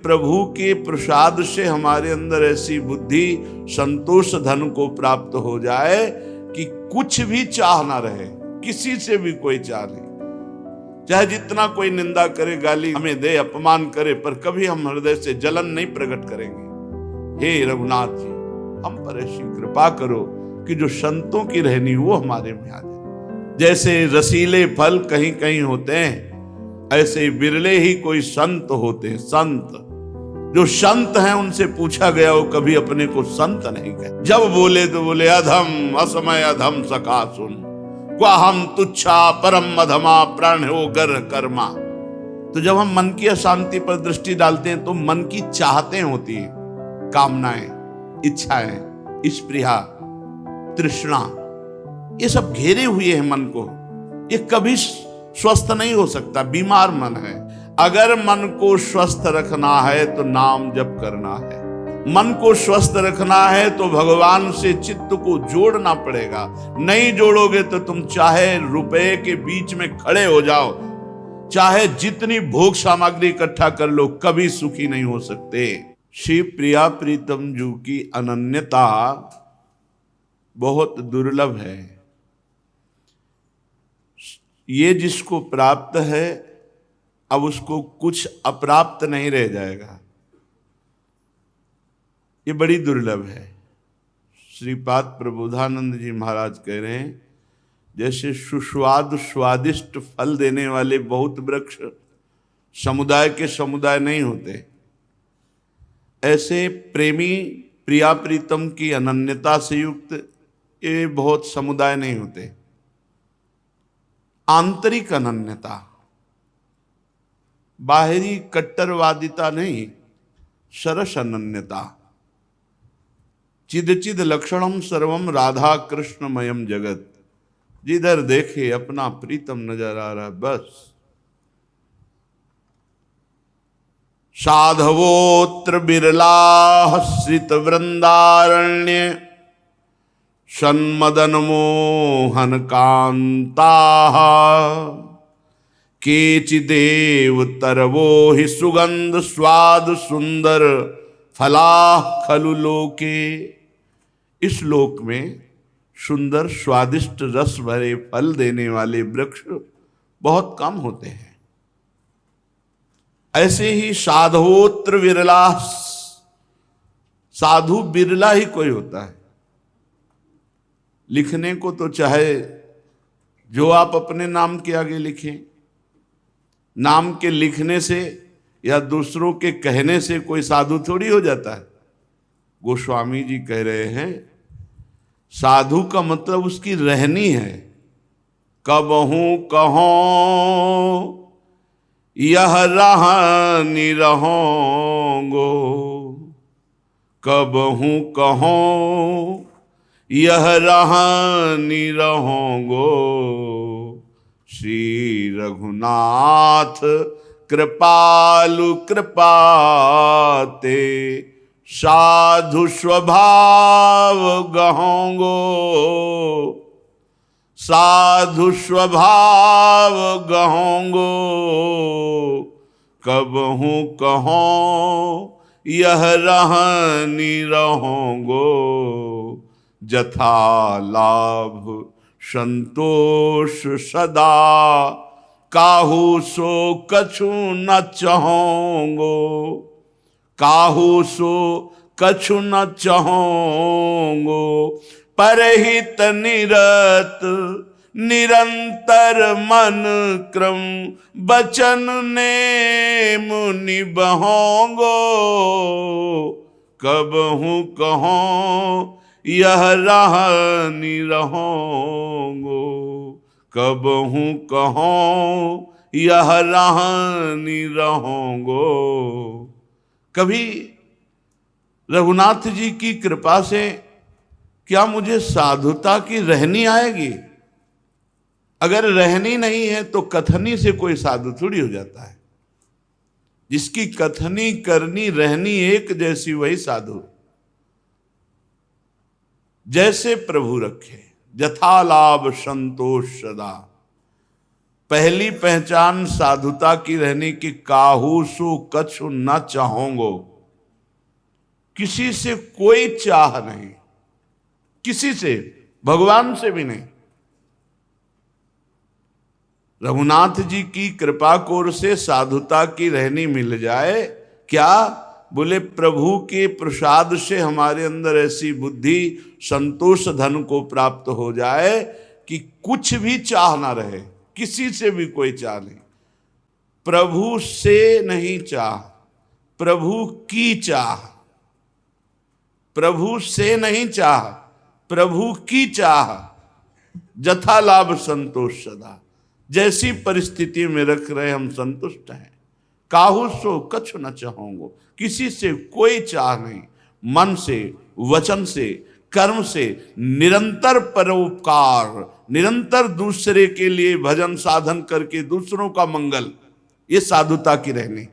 प्रभु के प्रसाद से हमारे अंदर ऐसी बुद्धि संतोष धन को प्राप्त हो जाए कि कुछ भी चाह ना रहे, किसी से भी कोई चाह नहीं। चाहे जितना कोई निंदा करे, गाली हमें दे, अपमान करे, पर कभी हम हृदय से जलन नहीं प्रकट करेंगे। हे रघुनाथ जी, हम पर ऐसी कृपा करो कि जो संतों की रहनी वो हमारे में आ जाए। जैसे रसीले फल कहीं कहीं होते हैं, ऐसे बिरले ही कोई संत होते हैं। संत जो संत हैं उनसे पूछा गया, वो कभी अपने को संत नहीं कहे। जब बोले तो बोले अधम असमय अधम सखा सुन, क्वा हम तुच्छा परम अधमा प्राण हो गर कर्मा। तो जब हम मन की अशांति पर दृष्टि डालते हैं तो मन की चाहतें होती है, कामनाएं, इच्छाएं, स्पृहा, तृष्णा, ये सब घेरे हुए हैं मन को। ये कभी स्वस्थ नहीं हो सकता, बीमार मन है। अगर मन को स्वस्थ रखना है तो नाम जप करना है। मन को स्वस्थ रखना है तो भगवान से चित्त को जोड़ना पड़ेगा। नहीं जोड़ोगे तो तुम चाहे रुपए के बीच में खड़े हो जाओ, चाहे जितनी भोग सामग्री इकट्ठा कर लो, कभी सुखी नहीं हो सकते। श्री प्रिया प्रीतम जी की अनन्यता बहुत दुर्लभ है। ये जिसको प्राप्त है, अब उसको कुछ अप्राप्त नहीं रह जाएगा। ये बड़ी दुर्लभ है। श्रीपाद प्रबोधानंद जी महाराज कह रहे हैं, जैसे सुस्वाद स्वादिष्ट फल देने वाले बहुत वृक्ष समुदाय के समुदाय नहीं होते, ऐसे प्रेमी प्रिया प्रीतम की अनन्यता से युक्त ये बहुत समुदाय नहीं होते। आंतरिक अनन्यता, बाहरी कट्टरवादिता नहीं, सरस अनन्यता। चिद चिद लक्षणम सर्वम राधा कृष्णमयम जगत। जिधर देखे अपना प्रीतम नजर आ रहा, बस। साधवोत्र बिरला श्रित वृंदारण्य सन्मदन मोहन कांता केचिदेव तरवो हि सुगंध स्वाद सुंदर फला खलु लोके। इस लोक में सुंदर स्वादिष्ट रस भरे फल देने वाले वृक्ष बहुत कम होते हैं। ऐसे ही साधवोत्र विरला, साधु बिरला ही कोई होता है। लिखने को तो चाहे जो आप अपने नाम के आगे लिखें, नाम के लिखने से या दूसरों के कहने से कोई साधु थोड़ी हो जाता है। गोस्वामी जी कह रहे हैं, साधु का मतलब उसकी रहनी है। कबहू कहो यह रहनी रहोगो, कबहू कहो यह रहनी रहोगो। श्री रघुनाथ कृपालु कृपाते साधु स्वभाव गहोगो, साधु स्वभाव गहोगो। कबहू कहो यह रहनी रहोगो, जथा लाभ संतोष सदा काहू सो कछु न चाहोगो, काहू सो कछु न चाहोगो। परहित निरत निरंतर मन क्रम बचन ने मुनि बहोगो। कबहू कहो यह रहनी रहोगो, कबहू कहो यह रहनी रहोगो। कभी रघुनाथ जी की कृपा से क्या मुझे साधुता की रहनी आएगी? अगर रहनी नहीं है तो कथनी से कोई साधु थोड़ी हो जाता है। जिसकी कथनी करनी रहनी एक जैसी वही साधु। जैसे प्रभु रखे, जथा लाभ संतोष सदा। पहली पहचान साधुता की रहने की काहू सु कछु न चाहोगो, किसी से कोई चाह नहीं, किसी से, भगवान से भी नहीं। रघुनाथ जी की कृपा कोर से साधुता की रहनी मिल जाए, क्या बोले प्रभु के प्रसाद से हमारे अंदर ऐसी बुद्धि संतोष धन को प्राप्त हो जाए कि कुछ भी चाह ना रहे, किसी से भी कोई चाह नहीं, प्रभु से नहीं चाह, प्रभु की चाह, प्रभु से नहीं चाह, प्रभु की चाह, जथा लाभ संतोष सदा। जैसी परिस्थिति में रख रहे हम संतुष्ट हैं। काहू सो कछु न चाहोगो, किसी से कोई चाह नहीं, मन से, वचन से, कर्म से निरंतर परोपकार, निरंतर दूसरे के लिए भजन साधन करके दूसरों का मंगल, ये साधुता की रहनी।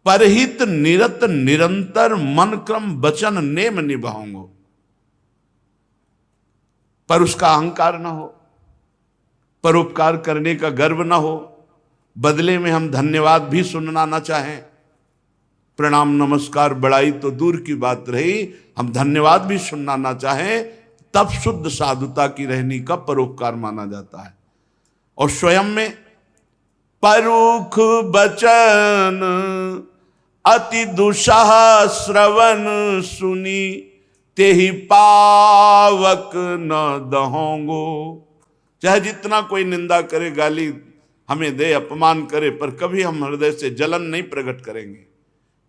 परहित निरत निरंतर मन क्रम वचन नेम निभाऊंगो, पर उसका अहंकार ना हो, परोपकार करने का गर्व ना हो, बदले में हम धन्यवाद भी सुनना ना चाहें, प्रणाम नमस्कार बड़ाई तो दूर की बात रही, हम धन्यवाद भी सुनना ना चाहें, तब शुद्ध साधुता की रहनी का परोपकार माना जाता है। और स्वयं में परुख बचन अति दुसह श्रवण सुनी, तेहि पावक न दहोंगो। चाहे जितना कोई निंदा करे, गाली हमें दे, अपमान करे, पर कभी हम हृदय से जलन नहीं प्रकट करेंगे।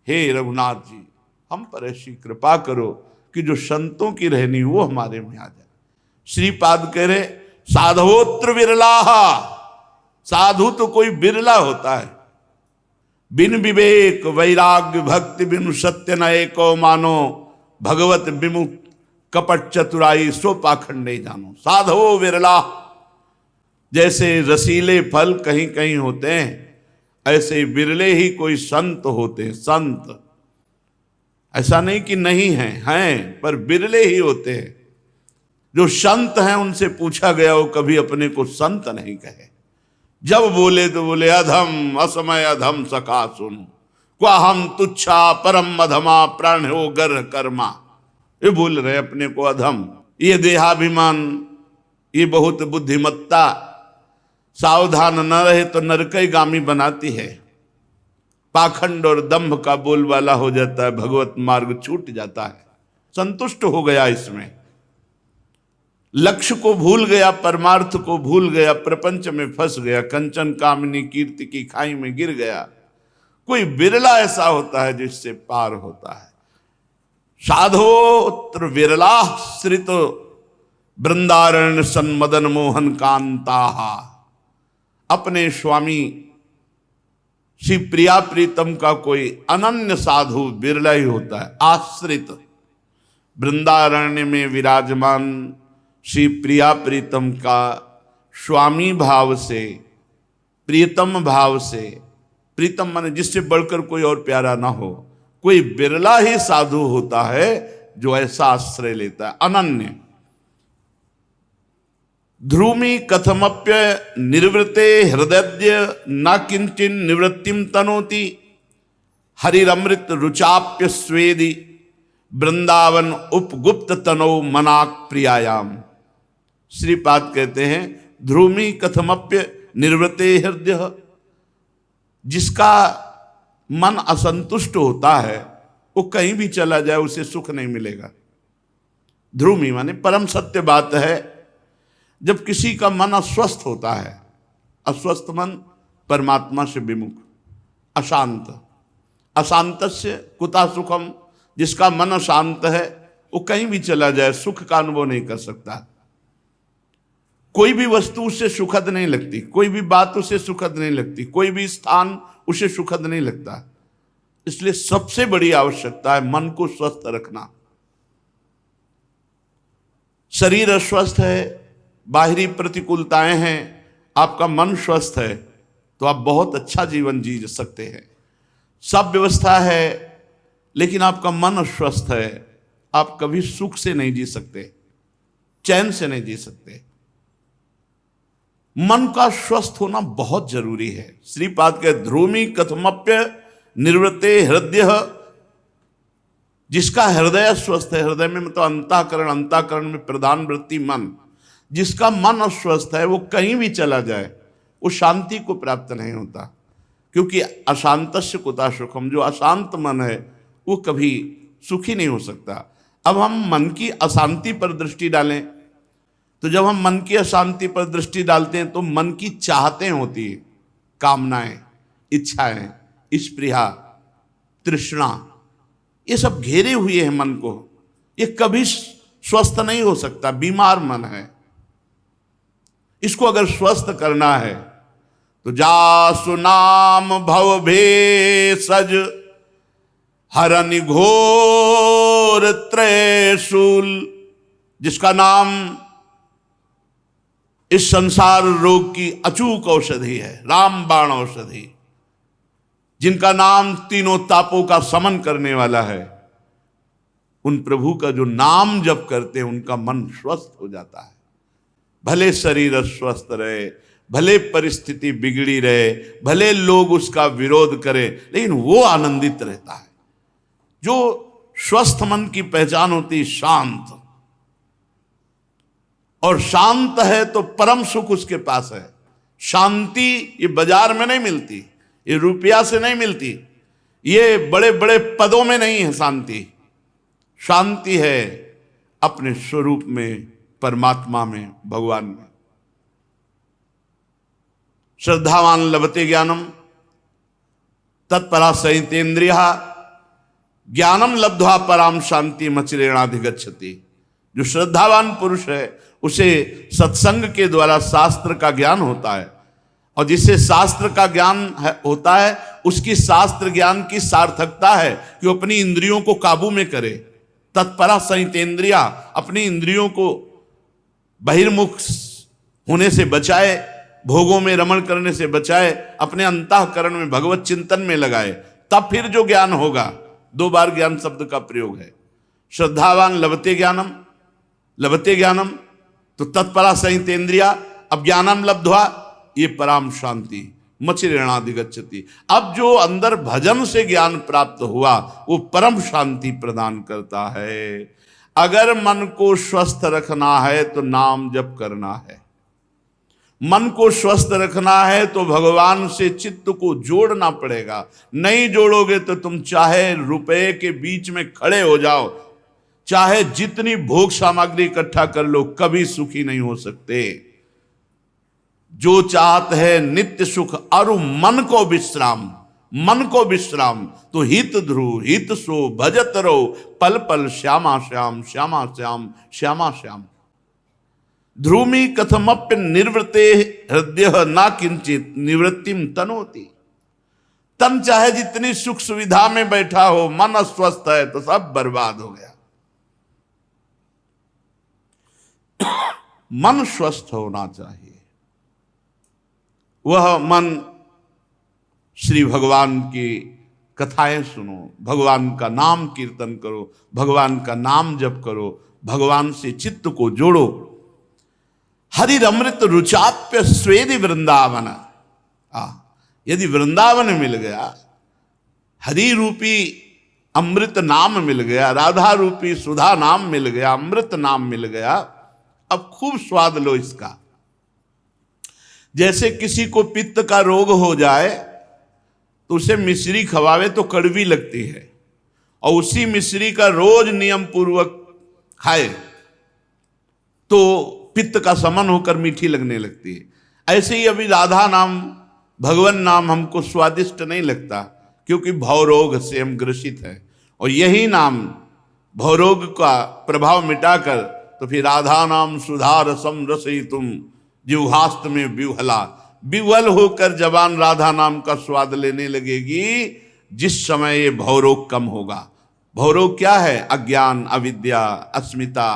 हे रघुनाथ जी, हम पर ऐसी कृपा करो कि जो संतों की रहनी वो हमारे में आ जाए। श्रीपाद कह रहे साधवोत्र विरलाहा, साधु तो कोई बिरला होता है। बिन विवेक वैराग्य भक्ति बिनु सत्य न एको मानो, भगवत विमुख कपट चतुराई सो पाखंड नहीं जानो। साधवो विरला, जैसे रसीले फल कहीं कहीं होते हैं, ऐसे बिरले ही कोई संत होते हैं। संत ऐसा नहीं कि नहीं हैं, पर बिरले ही होते हैं। जो संत हैं उनसे पूछा गया, वो कभी अपने को संत नहीं कहे। जब बोले तो बोले अधम असमय अधम सखा सुन, क्वा हम तुच्छा परम अधमा प्राण हो गर्ह कर्मा। ये बोल रहे अपने को अधम, ये देहाभिमान, ये बहुत बुद्धिमत्ता सावधान न रहे तो नरकगामी बनाती है। पाखंड और दंभ का बोलबाला हो जाता है, भगवत मार्ग छूट जाता है। संतुष्ट हो गया इसमें, लक्ष्य को भूल गया, परमार्थ को भूल गया, प्रपंच में फंस गया, कंचन कामिनी कीर्ति की खाई में गिर गया। कोई बिरला ऐसा होता है जिससे पार होता है। साधोत्र विरला श्रित वृंदारण सन्मदन मोहन कांता। अपने स्वामी श्री प्रिया प्रीतम का कोई अनन्य साधु बिरला ही होता है। आश्रित वृंदारण्य में विराजमान श्री प्रिया प्रीतम का स्वामी भाव से, प्रीतम भाव से, प्रीतम माने जिससे बढ़कर कोई और प्यारा ना हो, कोई बिरला ही साधु होता है जो ऐसा आश्रय लेता है। अनन्य ध्रुमी कथमप्य निर्वृते हृदय न किंचिन निवृत्तिम तनोति, हरिरमृत रुचाप्य स्वेदि वृंदावन उपगुप्त तनो मनाक प्रियायाम। श्रीपाद कहते हैं ध्रुमी कथमप्य निर्वृते हृदय, जिसका मन असंतुष्ट होता है वो कहीं भी चला जाए उसे सुख नहीं मिलेगा। ध्रुमी माने परम सत्य बात है, जब किसी का मन अस्वस्थ होता है, अस्वस्थ मन परमात्मा से विमुख, अशांत, अशांतस्य कुता सुखम, जिसका मन अशांत है वो कहीं भी चला जाए सुख का अनुभव नहीं कर सकता। कोई भी वस्तु उसे सुखद नहीं लगती, कोई भी बात उसे सुखद नहीं लगती, कोई भी स्थान उसे सुखद नहीं लगता। इसलिए सबसे बड़ी आवश्यकता है मन को स्वस्थ रखना। शरीर अस्वस्थ है, बाहरी प्रतिकूलताएं हैं, आपका मन स्वस्थ है तो आप बहुत अच्छा जीवन जी सकते हैं। सब व्यवस्था है लेकिन आपका मन अस्वस्थ है, आप कभी सुख से नहीं जी सकते, चैन से नहीं जी सकते। मन का स्वस्थ होना बहुत जरूरी है। श्रीपाद के ध्रुमी कथमप्य निर्वृते हृदय, जिसका हृदय स्वस्थ है, हृदय में मतलब अंतःकरण, अंतःकरण में प्रधान वृत्ति मन, जिसका मन अस्वस्थ है वो कहीं भी चला जाए वो शांति को प्राप्त नहीं होता, क्योंकि अशांतस्य कुतः सुखम, जो अशांत मन है वो कभी सुखी नहीं हो सकता। अब हम मन की अशांति पर दृष्टि डालें, तो जब हम मन की अशांति पर दृष्टि डालते हैं तो मन की चाहतें होती है, कामनाएं, इच्छाएं, स्पृहा, तृष्णा, ये सब घेरे हुए हैं मन को। ये कभी स्वस्थ नहीं हो सकता, बीमार मन है। इसको अगर स्वस्थ करना है तो जासु नाम भव भेषज हरनि घोर त्रयशूल, जिसका नाम इस संसार रोग की अचूक औषधि है, रामबाण औषधि, जिनका नाम तीनों तापों का समन करने वाला है, उन प्रभु का जो नाम जप करते हैं उनका मन स्वस्थ हो जाता है। भले शरीर अस्वस्थ रहे, भले परिस्थिति बिगड़ी रहे, भले लोग उसका विरोध करें, लेकिन वो आनंदित रहता है। जो स्वस्थ मन की पहचान होती है शांत, और शांत है तो परम सुख उसके पास है। शांति ये बाजार में नहीं मिलती, ये रुपया से नहीं मिलती, ये बड़े बड़े पदों में नहीं है शांति। शांति है अपने स्वरूप में, परमात्मा में, भगवान में। श्रद्धावान लभते ज्ञानम तत्परा सहितेन्द्रिया ज्ञानम लब्ध्वा पराम शांति मचिरेणाधिगच्छति। जो श्रद्धावान पुरुष है उसे सत्संग के द्वारा शास्त्र का ज्ञान होता है, और जिससे शास्त्र का ज्ञान होता है उसकी शास्त्र ज्ञान की सार्थकता है कि वो अपनी इंद्रियों को काबू में करे। तत्परा सहितेन्द्रिया, अपनी इंद्रियों को बहिर्मुख होने से बचाए, भोगों में रमण करने से बचाए, अपने अंतःकरण में भगवत चिंतन में लगाए, तब फिर जो ज्ञान होगा। 2 बार ज्ञान शब्द का प्रयोग है। श्रद्धावान लभते ज्ञानम, लभते ज्ञानम तो तत्परा सहितेन्द्रिया, अब ज्ञानम लब्ध्वा ये पराम शांति मचिरेणाधिगच्छति। अब जो अंदर भजन से ज्ञान प्राप्त हुआ वो परम शांति प्रदान करता है। अगर मन को स्वस्थ रखना है तो नाम जप करना है, मन को स्वस्थ रखना है तो भगवान से चित्त को जोड़ना पड़ेगा। नहीं जोड़ोगे तो तुम चाहे रुपए के बीच में खड़े हो जाओ, चाहे जितनी भोग सामग्री इकट्ठा कर लो, कभी सुखी नहीं हो सकते। जो चाहत है नित्य सुख और मन को विश्राम, मन को विश्राम तो हित ध्रुव हित सो भजत रहो पल पल श्यामा श्याम श्यामा श्याम श्यामा श्याम। ध्रुमी कथमप्य निर्वृते हृदय ना किंचित निवृत्तिम तनोति। तन चाहे जितनी सुख सुविधा में बैठा हो, मन अस्वस्थ है तो सब बर्बाद हो गया। मन स्वस्थ होना चाहिए। वह मन श्री भगवान की कथाएं सुनो, भगवान का नाम कीर्तन करो, भगवान का नाम जप करो, भगवान से चित्त को जोड़ो। हरि अमृत रुचाप्य स्वेदि वृंदावन। यदि वृंदावन मिल गया, हरि रूपी अमृत नाम मिल गया, राधा रूपी सुधा नाम मिल गया, अमृत नाम मिल गया, अब खूब स्वाद लो इसका। जैसे किसी को पित्त का रोग हो जाए तो उसे मिश्री खवावे तो कड़वी लगती है, और उसी मिश्री का रोज नियम पूर्वक खाए तो पित्त का समन होकर मीठी लगने लगती है। ऐसे ही अभी राधा नाम, भगवान नाम हमको स्वादिष्ट नहीं लगता, क्योंकि भवरोग से हम ग्रसित हैं। और यही नाम भवरोग का प्रभाव मिटाकर तो फिर राधा नाम सुधा रसम रसयितुम जिह्वास्त में विह्वला, विह्वल होकर जबान राधा नाम का स्वाद लेने लगेगी जिस समय ये भवरोग कम होगा। भवरोग क्या है? अज्ञान, अविद्या, अस्मिता,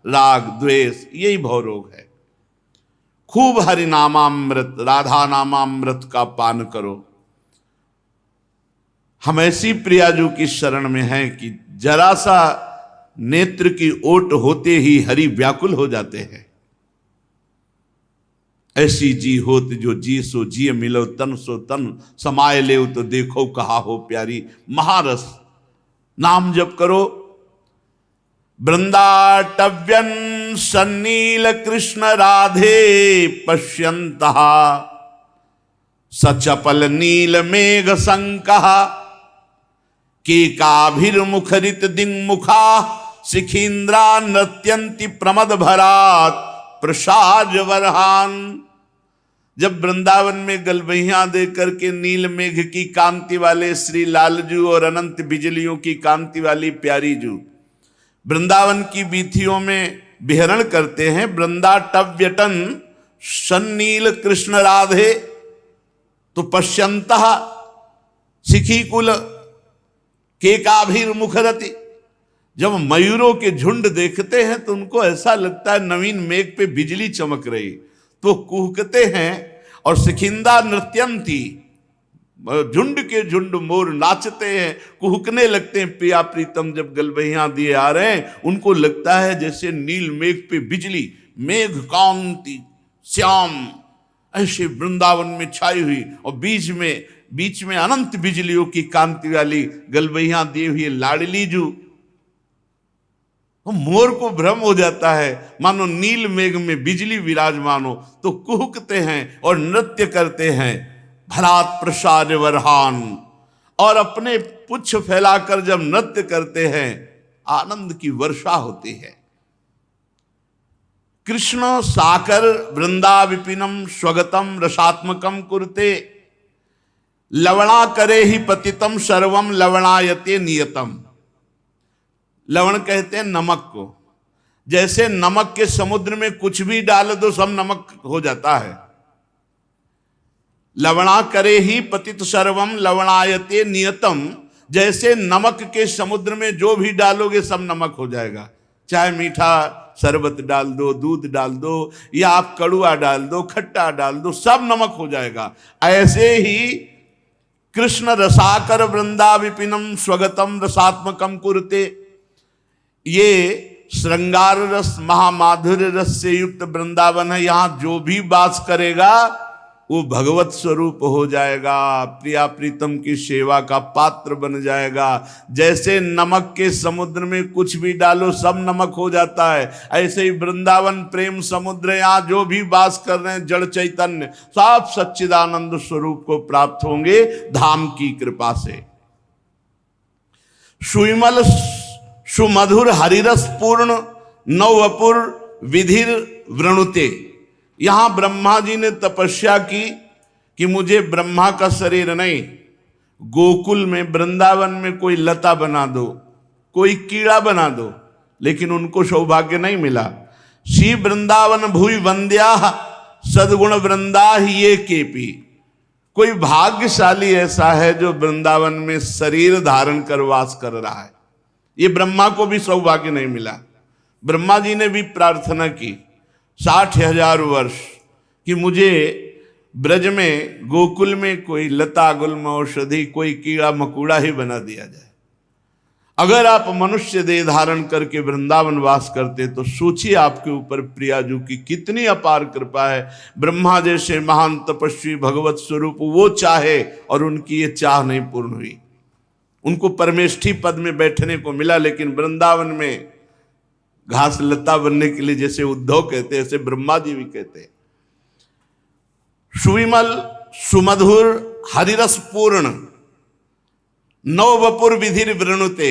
राग, द्वेष, यही भवरोग है। खूब हरि नामामृत, राधा नामामृत का पान करो। हम ऐसी प्रियाजू की शरण में हैं कि जरा सा नेत्र की ओट होते ही हरि व्याकुल हो जाते हैं। ऐसी जी होत जो जी सो जी मिलो तन सो तन समाये ले तो देखो कहा हो प्यारी। महारस नाम जप करो। वृंदाटव्यन सन्नील कृष्ण राधे पश्यन्तः सचपल नील मेघ संकः केकाभिर्मुखरित दिङ्मुखा शिखीन्द्रा नृत्यन्ति प्रमद भरात प्रसाद वरहान। जब वृंदावन में गलबहियां दे करके नील मेघ की कांति वाले श्री लालजू और अनंत बिजलियों की कांति वाली प्यारी जू वृंदावन की बीथियों में विहरण करते हैं। वृंदाटव्यटन सन्नील कृष्ण राधे तो पश्यन्तः शिखी कुल केकाभिर्मुखरति। जब मयूरों के झुंड देखते हैं तो उनको ऐसा लगता है नवीन मेघ पे बिजली चमक रही, तो कुहकते हैं। और शिखिंदा नृत्यंती, झुंड के झुंड मोर नाचते हैं, कुहकने लगते हैं। प्रिया प्रीतम जब गलबहियां दिए आ रहे हैं उनको लगता है जैसे नील मेघ पे बिजली, मेघ कांति श्याम ऐसे वृंदावन में छाई हुई, और बीच में अनंत बिजलियों की कांति वाली गलबहियां दी हुई लाडली जू। मोर को भ्रम हो जाता है मानो नील मेघ में बिजली विराजमान हो, तो कुहकते हैं और नृत्य करते हैं। भरात प्रसाद वरहान, और अपने पुच्छ फैलाकर जब नृत्य करते हैं आनंद की वर्षा होती है। कृष्ण साकर वृंदा विपिनम स्वगतम रसात्मकम कुरुते लवणा करे ही पतितम सर्वम लवणायते नियतम। लवण कहते हैं नमक को। जैसे नमक के समुद्र में कुछ भी डाल दो सब नमक हो जाता है। लवणा करे ही पतित सर्वम लवणायते नियतम, जैसे नमक के समुद्र में जो भी डालोगे सब नमक हो जाएगा। चाहे मीठा शरबत डाल दो, दूध डाल दो, या आप कड़ुआ डाल दो, खट्टा डाल दो, सब नमक हो जाएगा। ऐसे ही कृष्ण रसाकर वृंदा विपिनम स्वगतम रसात्मकम कुरुते, ये श्रृंगार रस महामाधुर्य रस से युक्त वृंदावन है। यहां जो भी वास करेगा वो भगवत स्वरूप हो जाएगा, प्रिया प्रीतम की सेवा का पात्र बन जाएगा। जैसे नमक के समुद्र में कुछ भी डालो सब नमक हो जाता है, ऐसे ही वृंदावन प्रेम समुद्र, यहाँ जो भी वास कर रहे हैं जड़ चैतन्य सब सच्चिदानंद स्वरूप को प्राप्त होंगे धाम की कृपा से। सुविमल सुमधुर हरिरस पूर्ण नववपुर विधिर वृणुते। यहां ब्रह्मा जी ने तपस्या की कि मुझे ब्रह्मा का शरीर नहीं, गोकुल में वृंदावन में कोई लता बना दो, कोई कीड़ा बना दो, लेकिन उनको सौभाग्य नहीं मिला। श्री वृंदावन भूई वंद्या सदगुण वृंदा ये केपी। कोई भाग्यशाली ऐसा है जो वृंदावन में शरीर धारण कर वास कर रहा है। ये ब्रह्मा को भी सौभाग्य नहीं मिला। ब्रह्मा जी ने भी प्रार्थना की 60,000 वर्ष कि मुझे ब्रज में गोकुल में कोई लता गुल्म औषधि कोई कीड़ा मकूड़ा ही बना दिया जाए। अगर आप मनुष्य देह धारण करके वृंदावन वास करते तो सोचिए आपके ऊपर प्रियाजू की कितनी अपार कृपा है। ब्रह्मा जैसे महान तपस्वी भगवत स्वरूप वो चाहे और उनकी ये चाह नहीं पूर्ण हुई। उनको परमेष्ठी पद में बैठने को मिला, लेकिन वृंदावन में घास लता बनने के लिए जैसे उद्धव कहते हैं ऐसे ब्रह्मा जी भी कहते हैं। सुविमल सुमधुर हरिरस पूर्ण नववपुर विधिर वृणुते।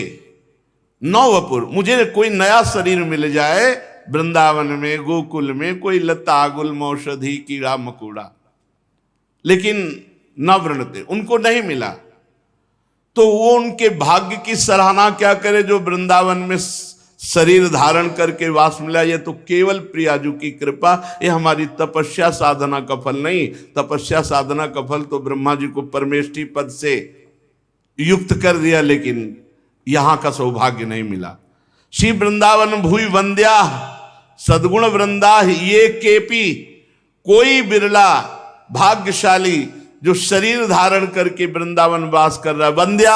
नववपुर, मुझे कोई नया शरीर मिल जाए वृंदावन में गोकुल में, कोई लता गुल्म औषधि कीड़ा मकोड़ा, लेकिन न वृणुते, उनको नहीं मिला। तो वो उनके भाग्य की सराहना क्या करे जो वृंदावन में शरीर धारण करके वास मिला। ये तो केवल प्रियाजू की कृपा, ये हमारी तपस्या साधना का फल नहीं। तपस्या साधना का फल तो ब्रह्मा जी को परमेष्ठी पद से युक्त कर दिया, लेकिन यहां का सौभाग्य नहीं मिला। श्री वृंदावन भूई वंद्या सदगुण वृंदा ये केपी। कोई बिरला भाग्यशाली जो शरीर धारण करके वृंदावन वास कर रहा है। वंद्या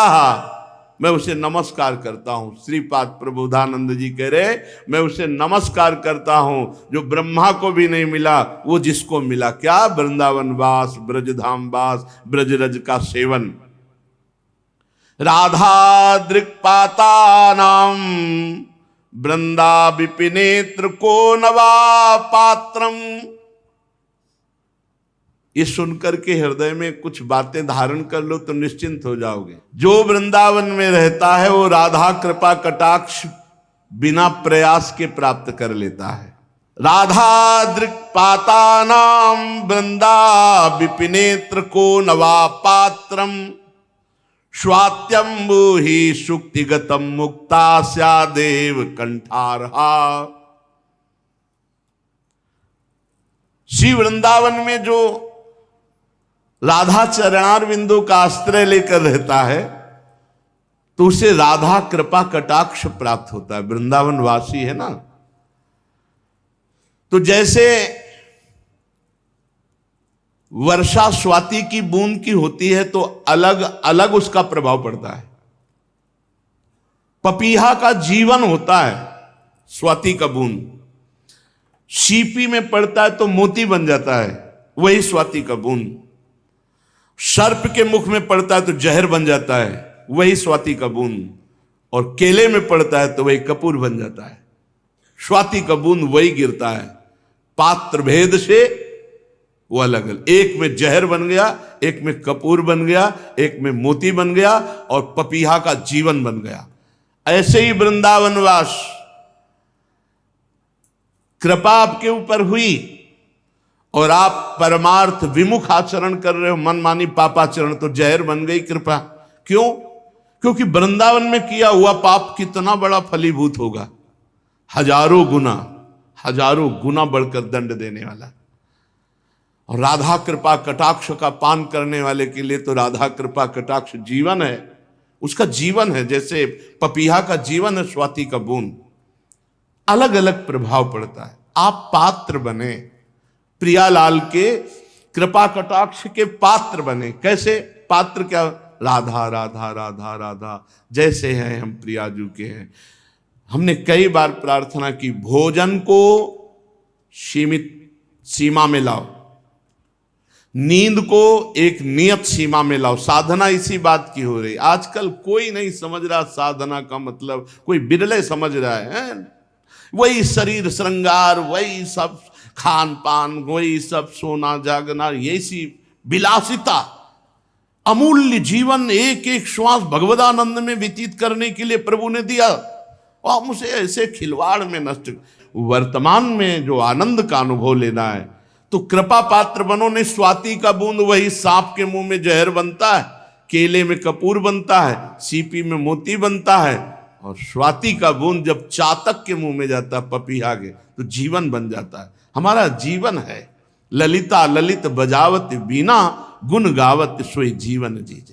मैं उसे नमस्कार करता हूं। श्रीपाद प्रबोधानंद जी कह रहे, मैं उसे नमस्कार करता हूं जो ब्रह्मा को भी नहीं मिला, वो जिसको मिला। क्या? वृंदावन वास, ब्रजधाम वास, ब्रजरज का सेवन। राधा दृक्पाता नाम वृंदा विपिनेत्र को नवा पात्रम। ये सुनकर के हृदय में कुछ बातें धारण कर लो तो निश्चिंत हो जाओगे। जो वृंदावन में रहता है वो राधा कृपा कटाक्ष बिना प्रयास के प्राप्त कर लेता है। राधा दृक्पाता नाम वृंदा विपिनेत्र को नवा पात्रम स्वात्यंबु ही सुक्तिगतम मुक्ता स्यादेव कंठारहा। श्री वृंदावन में जो राधा चरणार बिंदु का आश्रय लेकर रहता है तो उसे राधा कृपा कटाक्ष प्राप्त होता है। वृंदावन वासी है ना, तो जैसे वर्षा स्वाति की बूंद की होती है तो अलग अलग उसका प्रभाव पड़ता है। पपीहा का जीवन होता है स्वाति का बूंद, सीपी में पड़ता है तो मोती बन जाता है, वही स्वाति का बूंद। सर्प के मुख में पड़ता है तो जहर बन जाता है, वही स्वाति का बूंद। और केले में पड़ता है तो वही कपूर बन जाता है। स्वाति का बूंद वही गिरता है, पात्र भेद से वो अलग अलग। एक में जहर बन गया, एक में कपूर बन गया, एक में मोती बन गया और पपीहा का जीवन बन गया। ऐसे ही वृंदावनवास कृपा आपके ऊपर हुई और आप परमार्थ विमुख आचरण कर रहे हो, मनमानी पापाचरण, तो जहर बन गई कृपा। क्यों? क्योंकि वृंदावन में किया हुआ पाप कितना बड़ा फलीभूत होगा, हजारों गुना बढ़कर दंड देने वाला। और राधा कृपा कटाक्ष का पान करने वाले के लिए तो राधा कृपा कटाक्ष जीवन है, उसका जीवन है। जैसे पपीहा का जीवन है स्वाति का बूंद, अलग अलग प्रभाव पड़ता है। आप पात्र बने, प्रियालाल के कृपा कटाक्ष के पात्र बने। कैसे पात्र? क्या? राधा राधा राधा राधा, जैसे हैं हम प्रियाजू के हैं। हमने कई बार प्रार्थना की, भोजन को सीमित सीमा में लाओ, नींद को एक नियत सीमा में लाओ। साधना इसी बात की हो रही। आजकल कोई नहीं समझ रहा साधना का मतलब, कोई बिरले समझ रहा है। वही शरीर श्रृंगार, वही सब खान पान, वही सब सोना जागना, यही सी विलासिता। अमूल्य जीवन एक एक श्वास भगवदानंद में व्यतीत करने के लिए प्रभु ने दिया और मुझे ऐसे खिलवाड़ में नष्ट। वर्तमान में जो आनंद का अनुभव लेना है तो कृपा पात्र बनो। ने स्वाति का बूंद वही सांप के मुंह में जहर बनता है, केले में कपूर बनता है, सीपी में मोती बनता है, और स्वाति का बूंद जब चातक के मुंह में जाता है, पपीहा के, तो जीवन बन जाता है। हमारा जीवन है ललिता ललित बजावत बीना, गुण गावत सोई जीवन जीजे।